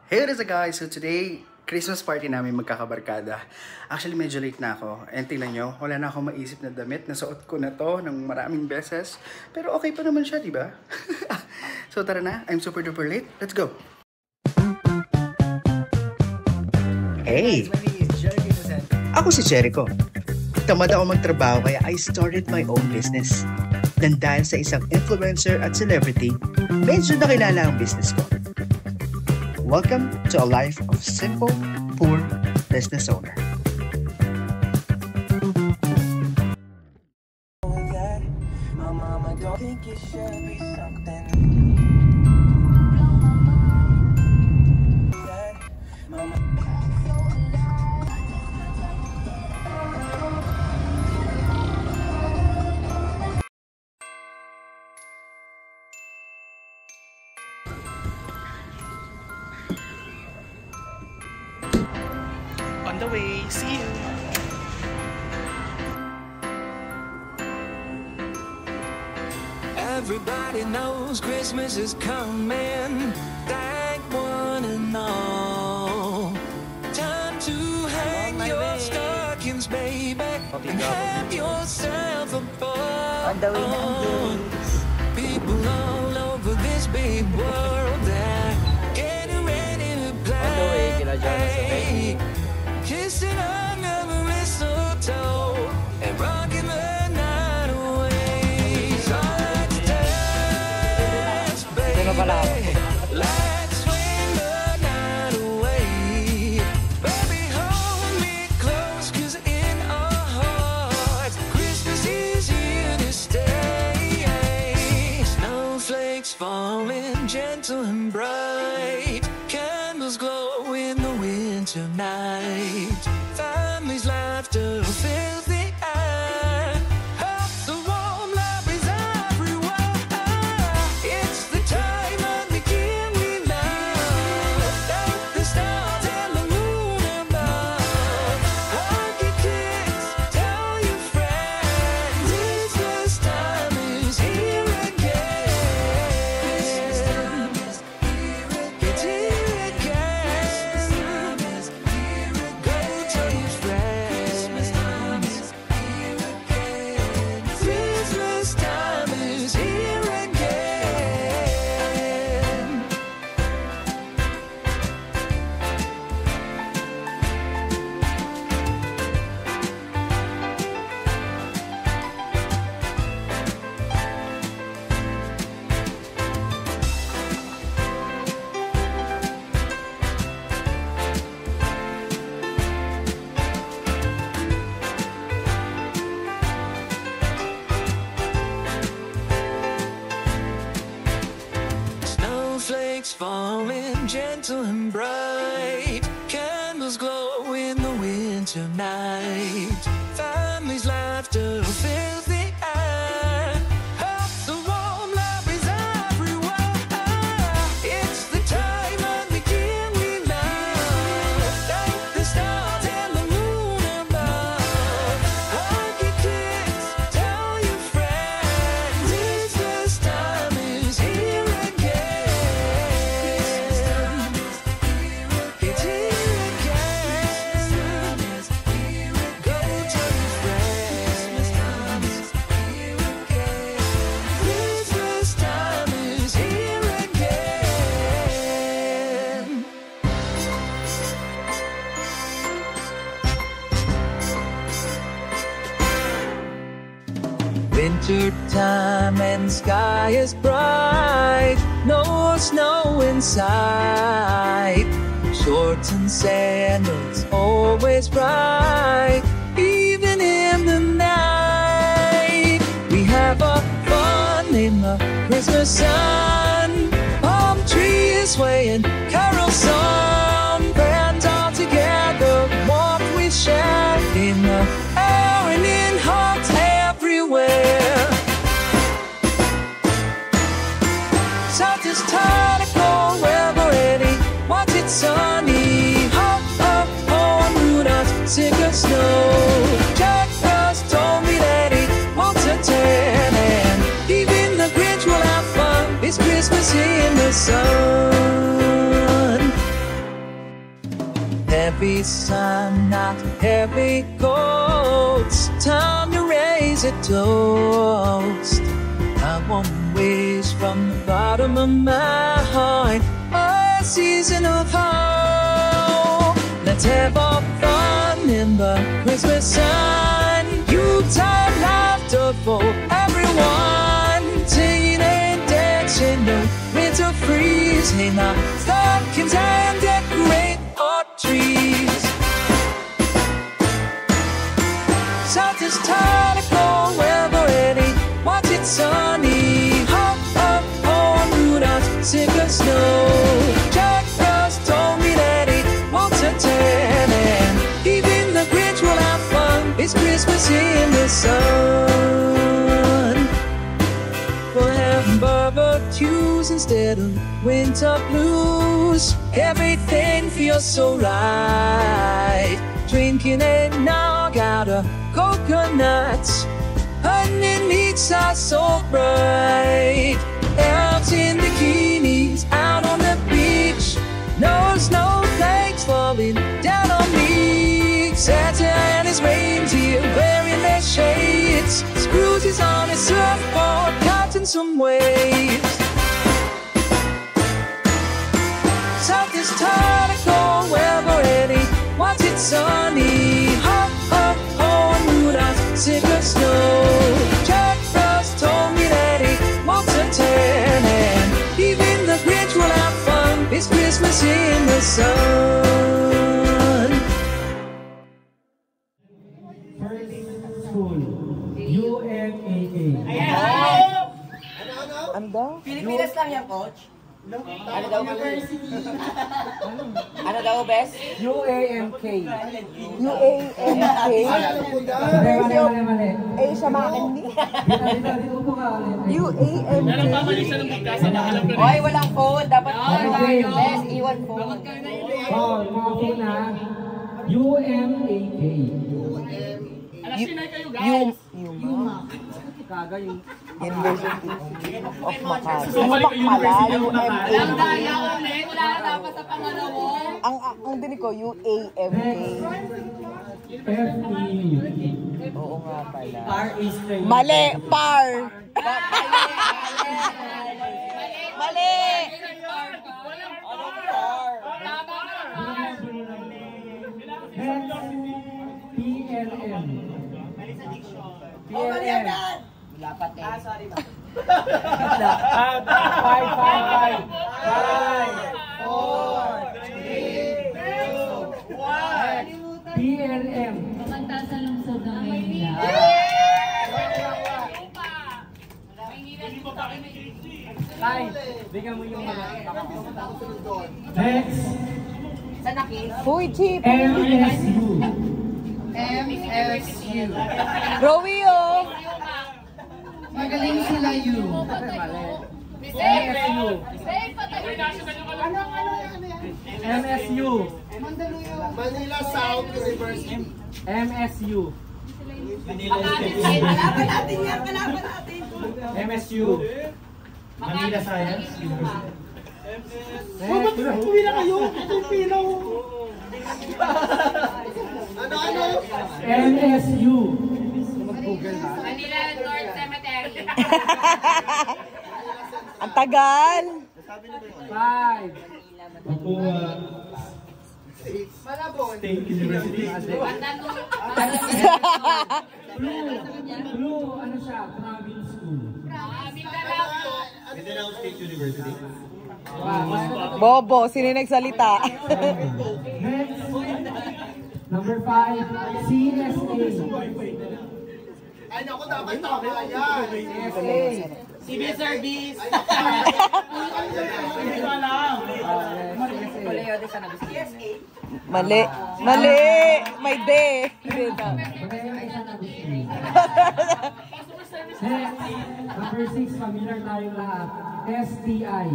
Hey, what is it guys? So today, Christmas party namin magkakabarkada. Actually, medyo late na ako. And tingnan nyo, wala na akong maisip na damit. Nasuot ko na to ng maraming beses. Pero okay pa naman siya, di ba? So tara na, I'm super duper late. Let's go! Hey! Ako si Jericho. Tamad ako magtrabaho kaya I started my own business. Dan dahil sa isang influencer at celebrity, medyo nakilala ang business ko. Welcome to a life of simple, poor business owner. My mama don't think it should be something. On the way, see you! Everybody knows Christmas is coming. Thank one and all. Time to hang your stockings, baby, and have yourself a ball. On the way na ang Jules. People all over this big world, they're getting ready to play. On the way, kila Jonas, okay? Kissing under the mistletoe and rocking the night away. So let's dance, baby. Let's swing the night away. Baby, hold me close, 'cause in our hearts, Christmas is here to stay. Snowflakes falling gentle and bright. Candles glow in the winter night. Families' laughter fills the air. Hearts so warm, love is everywhere. It's the time of the year we love. Thank the stars and the moon above. Hug your kids, tell your friends. Christmas time is here again. Christmas time is here again. It's here again. Christmas time is here again. Go tell your friends. Christmas time is here again. Christmas time is here again. Snowflakes falling gentle and bright. Candles glow in the winter night. Families' laughter fills the air. Hearts so warm, love is everywhere. It's the time of the year we love. Thank the stars and the moon above. Hug your kids, tell your friends. Christmas time is here again. Christmas time is here again. It's here again. Christmas time is here again. Go tell your friends. Christmas time is here again. Christmas time is here again. Winter time and sky is bright. No snow in sight. Shorts and sandals always bright. Even in the night, we have a fun in the Christmas sun. Palm trees swaying, carol song. Bands all together, warmth we share in the air and in hearts everywhere. Santa's tired of cold weather ready. Watch it sunny. Ho, ho, ho, and Rudolph, sick of snow. Jack Frost told me that he wants a tan, and even the Grinch will have fun. It's Christmas in the sun. heavy sun, not heavy coats. Time to raise a toast. I want to wish from the bottom of my heart a season of hope. Let's have our fun in the Christmas sun. Yuletide laughter for everyone. Singing and dancing, no winter freeze. Hang our stockings and decorate our trees. Santa's time to go wherever ready. Watch it sunny. Hop up on Rudolph, sick of snow. Jack Frost told me that it won't turn, and even the Grinch will have fun. It's Christmas in the sun. We'll have barbecues instead of winter blues. Everything feels so right. Drinking eggnog out of coconuts. Underneath are so bright. Elves in bikinis out on the beach. No snowflakes falling down on me. Santa and his reindeer wearing their shades. Scrooge is on his surfboard catching some waves. Santa's tired of going wherever ready. Watch it sunny. Hop up on Rudolph, sick of snow. Jack Frost told me that he wants a tan, and even the Grinch will have fun. It's Christmas in the sun. First school, UMAA. Ano daw? Pilipinas lang yan, coach. Ano daw, ano daw, best? UAMK. UAMK? Mali. Eh, sa makin ni? Dito po ka ulit. UAMK? Hoy, walang phone. Dapat best, iwan phone. Oh, mga po na. UMAK. Yuma. Kaga yung... University of Makati. Sumak pala, UMA. Ang dinig ko, UAMK. FEU. Oo nga pala. R is training. Mali! PAR! Mali! PLM. Dapat eh. Sorry ba? 5. 4, 3, 2, 1. PLM. Kumanta sa lungsod ng Maynila. Ay, bigyan mo yung next. Sa nakis? Huy, Chip! MSU. MSU. Romeo! Magaling sila you. MSU. MSU. Manila South University. MSU. Kalaban natin yan, kalaban natin. MSU. Manila Science University. Uwi na kayo. Ito yung pilaw. Ano? MSU. Manila North Cemetery. Ang tagal! 5. State University. Blue, ano siya? Province School. Mindanao State University. Bobo, sino yung nagsalita? Next, number 5, CSA. Ay, naku, dapat tama yan. Civil service. Mali. Mali! May D. Next, number 6, familiar tayong lahat. STI.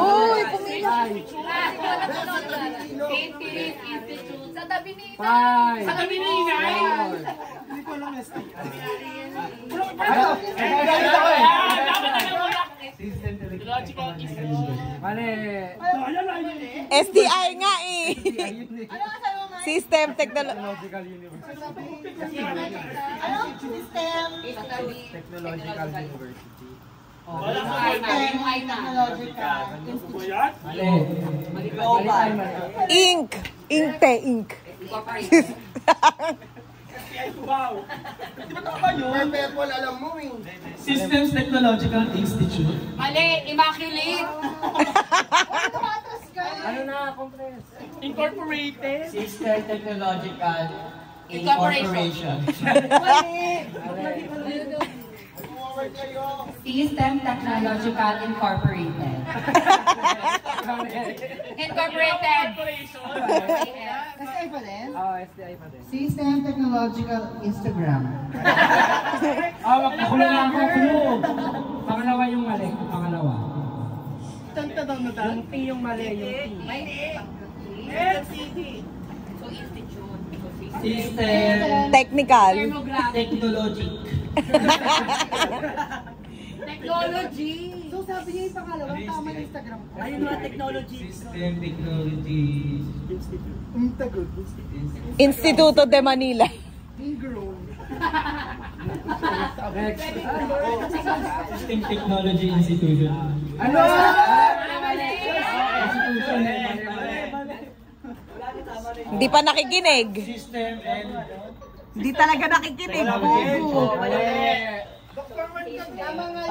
Uy, pumila! Sa tabi ni 5. Sa tabi ni Inay. Hindi ko alam STI. Technological Institute. Mali. STI nga eh. System Technology. Technological University. Technological University. Mali. Ink. Inkte, ink. Wow. Di ba tama yun? Purple, alam mo eh. Systems Technological Institute. Mali, Immaculate. Ano na, compress? Incorporated. System Technological Incorporation. System Technological Incorporated. Incorporated. STI pa din? Oo, STI pa din. System Technological Instagram. Ako na lang ako clue. Pangalawa yung mali. Pangalawa. Yung T yung mali. Yung T. System Technical. Technology. Technology. So sabi niya yung pangalawa, tama yung Instagram ko. Ayun mga technology. System Technology Instituto de Manila. Next. System Technology Institution. Ano? Institution. Hindi pa nakikinig. System and Hindi talaga nakikinig.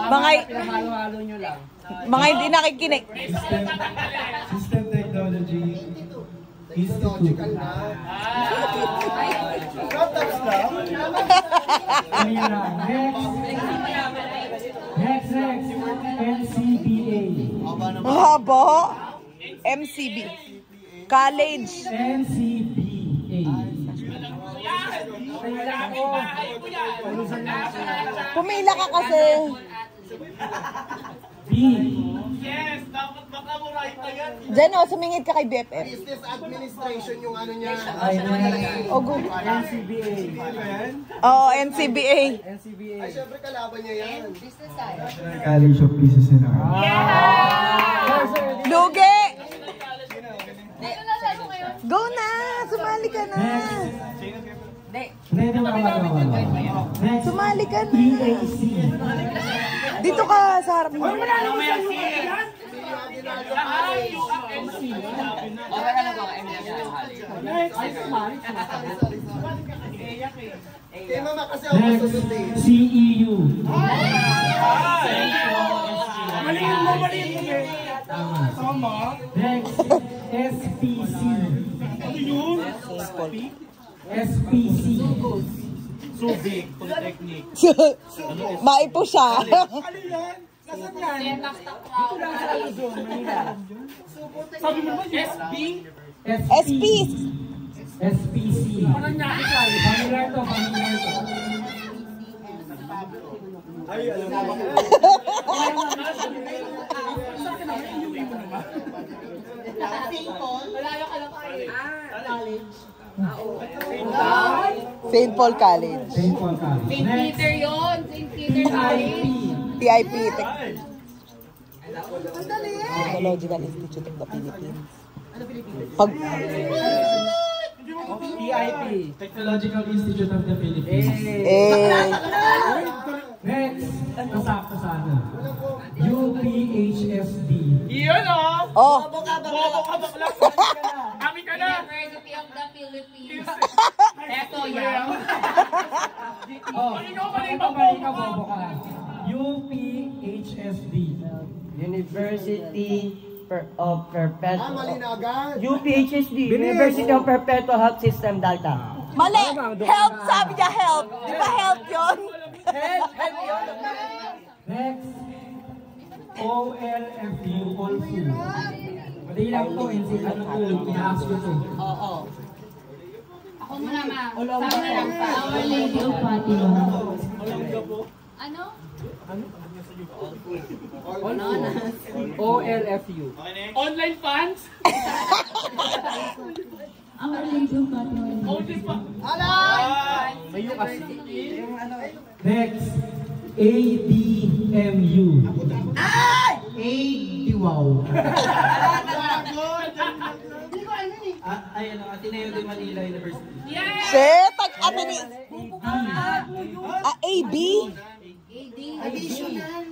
Mga pinahalo-halo nyo lang. Mga hindi nakikinig. System Technology Technological na. Kanina. Next. NCBA. Habo. MCB. College. NCBA. Pumila ka kasi. B. Yes, dapat makamuray pa yan. Diyan o, sumingit ka kay BFF. Business Administration yung ano niya. O, go. NCBA. Oo, NCBA. NCBA. Ay, syempre kalaban niya yan. College of Business and Arts. Lugi! Go na! Sumali ka na! Ready na magawa. Next. Sumali ka na! EAC. Dito ka sa harap mo. Kaya mama kasi ako masusunod. CEU. Tama. Next, SPC. SPC. Subic, Polytechnic. Maipo siya. Sabi mo ba, SB? SP. SPC. Familiar to. St. Paul College. St. Paul College. St. Next, Peter yun. St. Peter College. TIP. Technological Institute of the Philippines. Pag... TIP. Technological Institute of the Philippines. Next, kasakto sana. UPHSD. Iyon o! Oh! Bobo ka bakla! Kami ka na! University of the Philippines. Eto yan. Mali ka, bobo ka. UPHSD. University of Perpetual. Mali na agad. UPHSD. University of Perpetual Health System Delta. Mali! Help! Sabi niya help! Di ba help yun? Next, OLFU, OLFU. Mali lang po, hindi ano po, pinaas ko to. Oo. Ako muna, ma. Sama na lang pa. Our Lady of Fatima. Ano? OLFU. Online funds? Our Lady of Fatima. Only funds? Next, ADMU. Diwaw. Ateneo de Manila University. Shit! AB? Additional.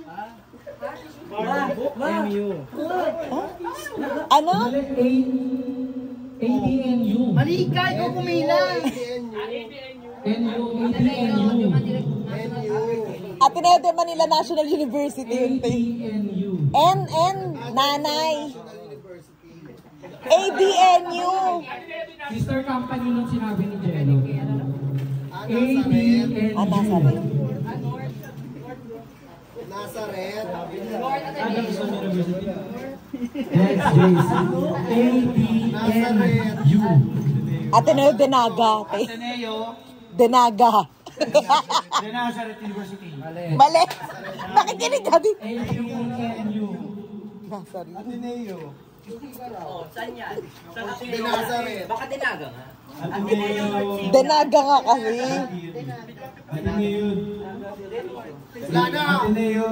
MU. Ano? ABNU. Malika, ikaw pumila. ABNU. Ateneo de Manila National University. ABNU. Nanay. ABNU. Sister company nung sinabi ni Jello. Nazareth. Nazareth. Anderson University. Next, JC. ABNU. Ateneo de Naga. Ateneo Denaga. de Nazareth University. Mali. Nakikinig ka din. ABNU. Nazareth. Ateneo. Saan yan? Di Nazareth. Baka dinaga nga. Ateneo. Denaga nga kasi. Ateneo. Lana. Ateneo.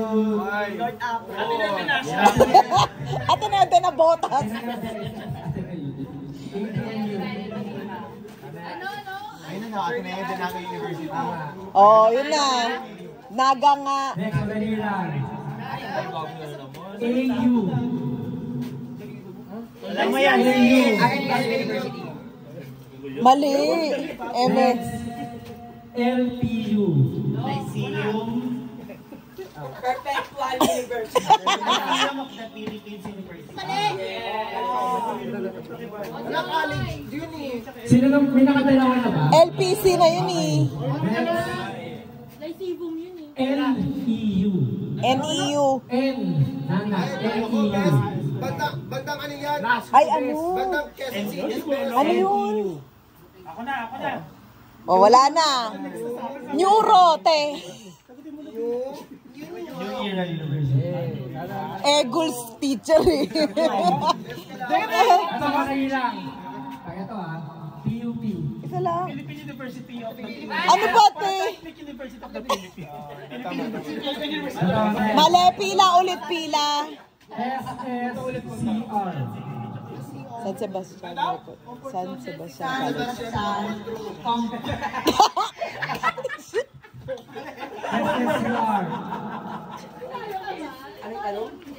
Ateneo de Nabotas. Ayun na, Ateneo de Naga University. Oh, yun na. Naga nga. Next, Manila. AU. Alam mo yan. Mali. MS. LPU. Perpetual University. Museum of the Philippines University. Wala college. Yun eh. Sino nang may nakadalawa na ba? LPC na yun eh. NEU. NEU. Nana. NEU. Bandang ano yan? Ay, ano? Bandang Quezon City. Ano yun? Ako na. O, wala na. Neuro, te. New Era University. Eagles teacher eh. Ito mga lang. Ito PUP. Isa lang. Philippine University of the Philippines. Ano ba, te? Philippine University of the Philippines. Mali, pila ulit, pila. SSCR. San Sebastian. San Sebastian. SSCR.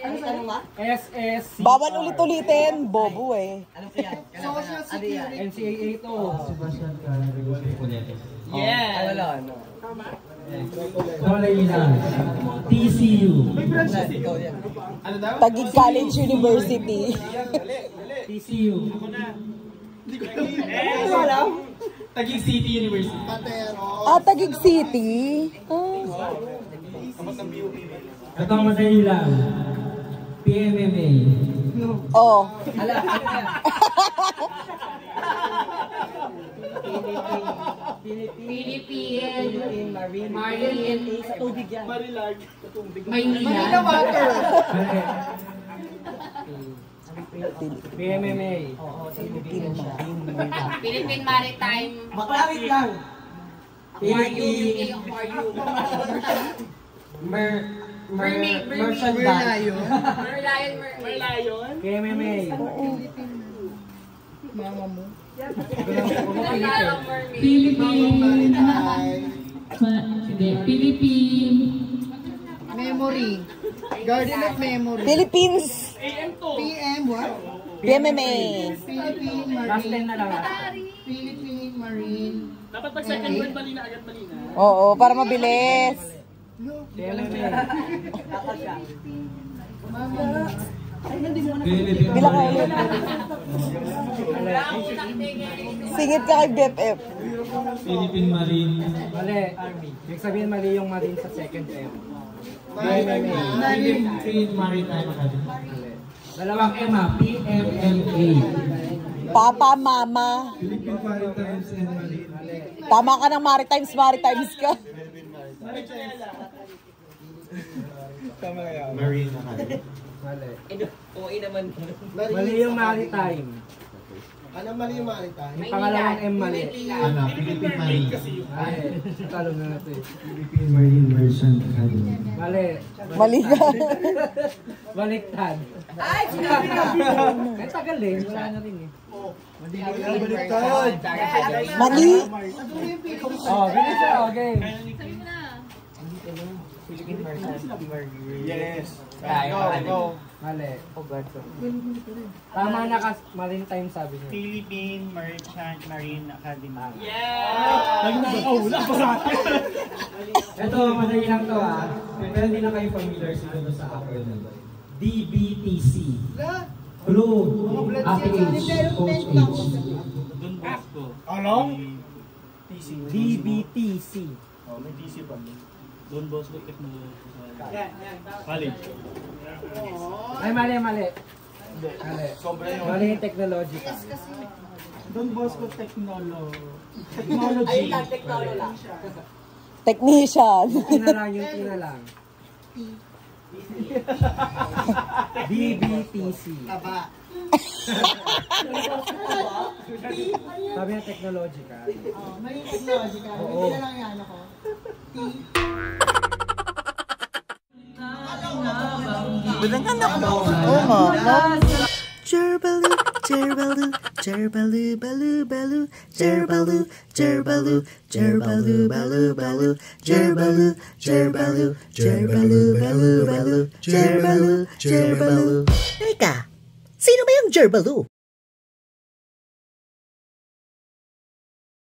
Ano tanong nga? SSC. Bawal ulit-ulitin. Bobo eh. Ano yan? Social Security. NCAA to. Yeah. Wala, ano? TCU. Taguig College University. TCU. Taguig City University. Ah, Taguig City. Ito ang madali lang. PMMA. Oh. Philippine Marine sa tubig yan. Marilag. Sa tubig. Manila water. PMMA. Philippine Maritime. Maklawit lang. Philippine Merchandise. Merlion. PMMA. Philippine Memory. Garden of Memory. Philippines. PM what? PMMA. Philippine Last Marine. 10 na lang. Philippine Marine. Dapat pag second word mali na agad mali na. Oo, para mabilis. PMMA. Bilang ka ulit. Singit ka kay BFF. Philippine Marine. Mali. Ibig sabihin mali yung marine sa second F. Philippine Maritime Academy. Dalawang M PMMA. Papa, mama. Philippine Maritimes and Marine. Tama ka ng maritimes ka. Marine Academy. Mali. Oo naman. Mali yung maritime. Ano mali tayo? Yung pangalawang M mali. Ano? Philippine Marine. Ay, talo na natin. Philippine Marine Merchant Academy. Mali. Mali ka. Baliktad. Ay, sinabi na. Ay, tagal eh. Wala na rin eh. Baliktad. Mali. Oh, ganun siya. Okay. Sabi mo na. Yes. Go. Mali. Tama na kas. Maling time sabi niyo. Philippine Merchant Marine Academy. Ito, madali lang to ah. Pero hindi na kayo familiar siguro sa acronym. DBTC. Blue, Ate H, Coach H. Don Bosco. TC. DBTC. Oh, may TC pa. Don Bosco Technology. College. Ay, mali. Mali. Mali yung technology ka. Don Bosco Technology. Technician. Tinalang yung tinalang. DBTC. Taba. Sabi ng technology ka. Marine Technology ka. Oo. Hindi na lang yan ako. Bilang anak mo. Oo nga. Jerbalu, jerbalu, jerbalu, balu, balu, jerbalu, jerbalu, jerbalu, balu, balu, jerbalu, jerbalu, jerbalu, balu, balu, jerbalu, jerbalu. Teka, sino ba yung jerbalu?